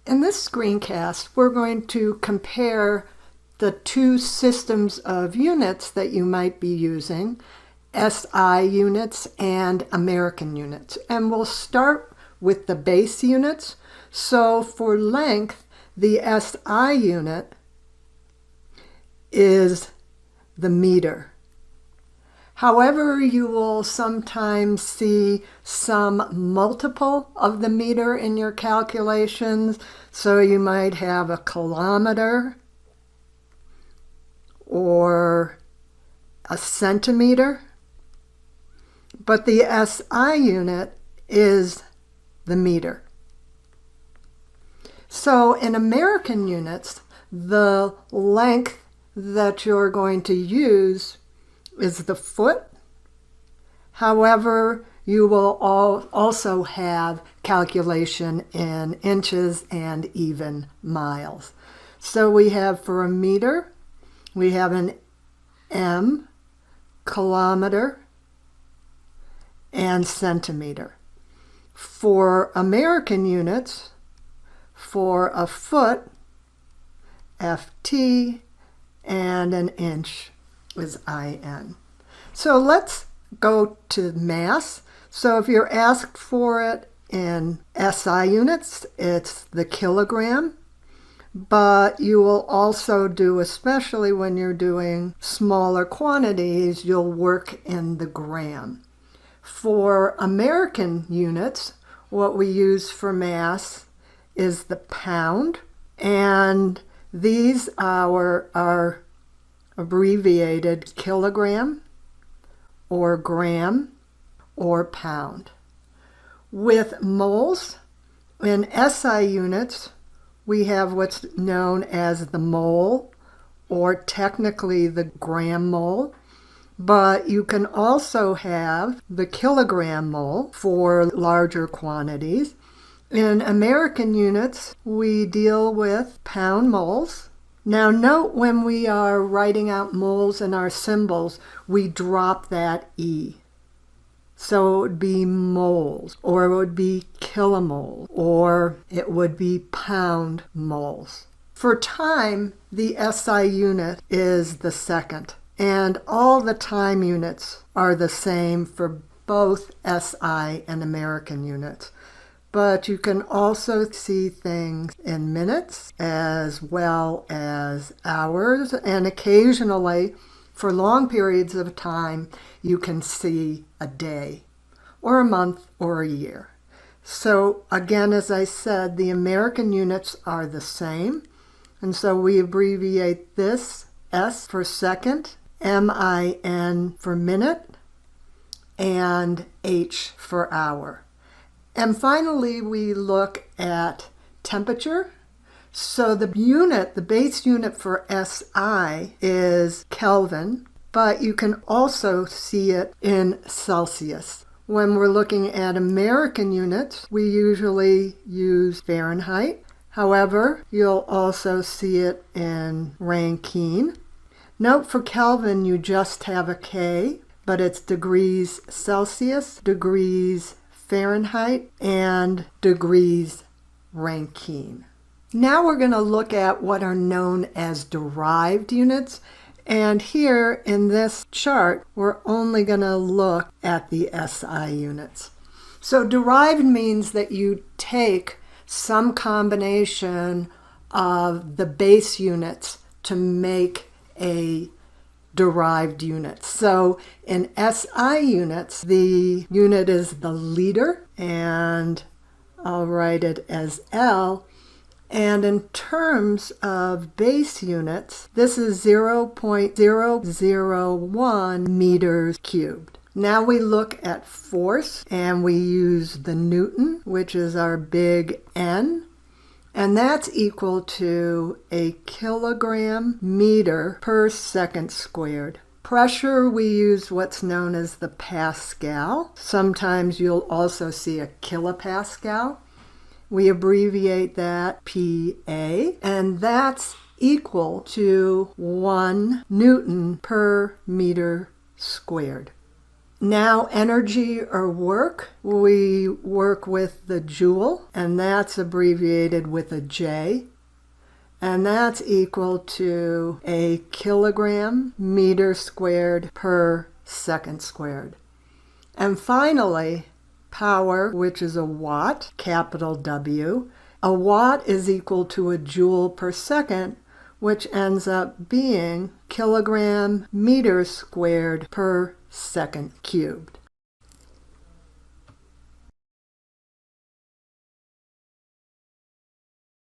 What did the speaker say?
In this screencast, we're going to compare the two systems of units that you might be using, SI units and American units. And we'll start with the base units. So for length, the SI unit is the meter. However, you will sometimes see some multiple of the meter in your calculations. So you might have a kilometer or a centimeter. But the SI unit is the meter. So in American units, the length that you're going to use is the foot. However, you will also have calculation in inches and even miles. So we have for a meter, we have an M, kilometer, and centimeter. For American units, for a foot, FT, and an inch is IN. So let's go to mass. So if you're asked for it in SI units, it's the kilogram. But you will also do, especially when you're doing smaller quantities, you'll work in the gram. For American units, what we use for mass is the pound. And these are abbreviated kilogram or gram or pound. With moles, in SI units, we have what's known as the mole, or technically the gram mole, but you can also have the kilogram mole for larger quantities. In American units, we deal with pound moles. Now note when we are writing out moles in our symbols, we drop that E. So it would be moles, or it would be kilomoles, or it would be pound moles. For time, the SI unit is the second, and all the time units are the same for both SI and American units. But you can also see things in minutes as well as hours, and occasionally, for long periods of time, you can see a day or a month or a year. So again, as I said, the American units are the same. And so we abbreviate this S for second, MIN for minute, and H for hour. And finally, we look at temperature. So the unit, the base unit for SI is Kelvin, but you can also see it in Celsius. When we're looking at American units, we usually use Fahrenheit. However, you'll also see it in Rankine. Note for Kelvin, you just have a K, but it's degrees Celsius, degrees Fahrenheit, and degrees Rankine. Now we're going to look at what are known as derived units. And here in this chart, we're only going to look at the SI units. So derived means that you take some combination of the base units to make a derived unit. So in SI units, the unit is the liter, and I'll write it as L. And in terms of base units, this is 0.001 meters cubed. Now we look at force, and we use the Newton, which is our big N, and that's equal to a kilogram meter per second squared. Pressure, we use what's known as the Pascal. Sometimes you'll also see a kilopascal. We abbreviate that PA, and that's equal to 1 Newton per meter squared. Now energy or work, we work with the joule, and that's abbreviated with a J. And that's equal to a kilogram meter squared per second squared. And finally, power, which is a watt, capital W. A watt is equal to a joule per second, which ends up being kilogram meter squared per second cubed.